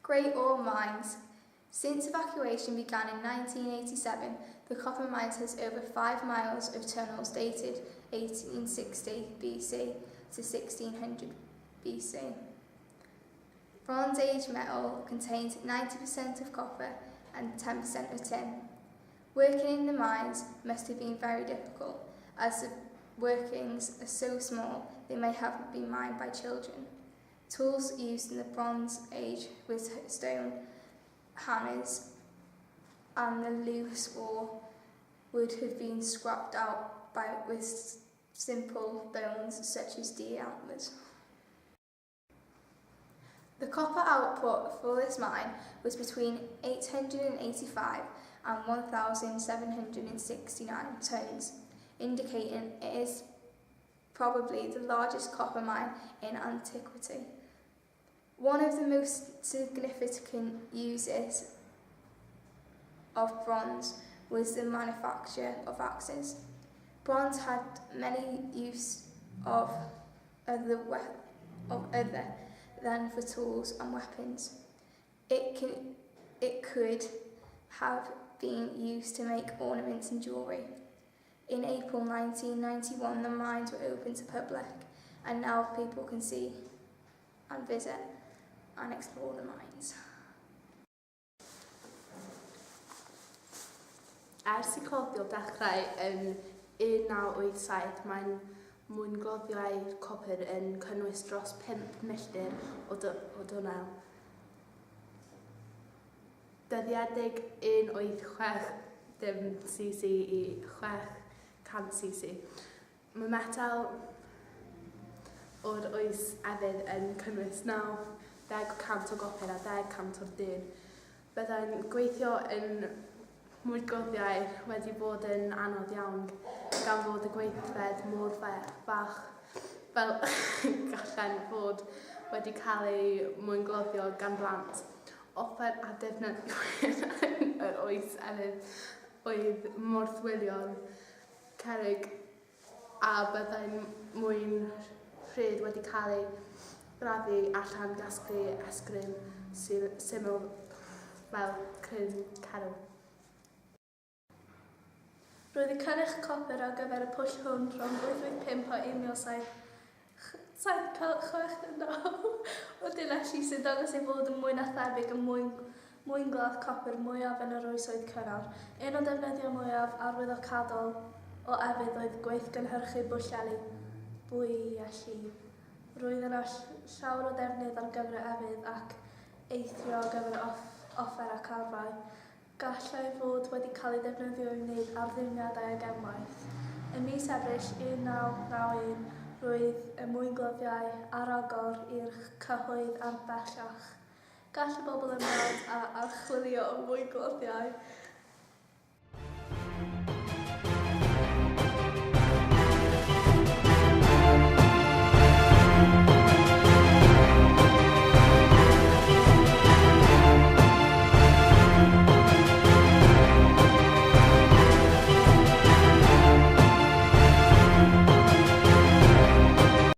Great Orme Mines. Since evacuation began in 1987, the copper mines has over 5 miles of tunnels dated 1860 BC to 1600 BC. Bronze Age metal contains 90% of copper and 10% of tin. Working in the mines must have been very difficult, as the workings are so small they may have been mined by children. Tools used in the Bronze Age with stone hammers and the loose ore would have been scrapped out with simple bones such as deer antlers. The copper output for this mine was between 885 and 1,769 tonnes, indicating it is probably the largest copper mine in antiquity. One of the most significant uses of bronze was the manufacture of axes. Bronze had many use of other than for tools and weapons. It could have been used to make ornaments and jewellery. In April 1991, the mines were open to public, and now people can see and visit and explore the mines. Ers I cofio dechrau yn 1987, mae'n Mwyngloddiau'r copr yn cynnwys dros 5 milltir o dwnnel. Dyddiedig 186 cc i 600 cc. Mae metal o'r oes Efydd yn cynnwys 90% o gopr a 10% o'r dyn. Byddai'n gweithio yn Mwyngloddiau wedi bod yn anodd iawn gan fod y gweithred mor bach fel gallen fod wedi cael ei mwyngloddio gan blant. Offer a defnyddiwyd yn yr oes Efydd oedd morthwylion cerrig a byddai'n mwyn rhyd wedi cael ei graddu allan gasglu esgrym syml fel cryn cerw. Roedd y cynnyrch copr ar gyfer y pwll hwn rhwng 885 a 1769 o dinesu sy'n dangos ei fod yn mwy na thebyg y mwynglad copr mwyaf yn yr oesoedd cynnar. Un o defnyddio mwyaf arwyddocadol o Efydd oedd gweithgynhyrchu bwlleli bwy a llif. Roedd yna llawer o defnydd ar gyfer Efydd ac eithrio ar gyfer offer ac arfau. Gallai fod wedi cael ei ddefnyddio i wneud ardduniadau ag enwaith. Ym mis Ebrill 1991, roedd y Mwyngloddiau ar agor i'r cyhoedd am bellach. Gall y bobl ymweld a archwilio y Mwyngloddiau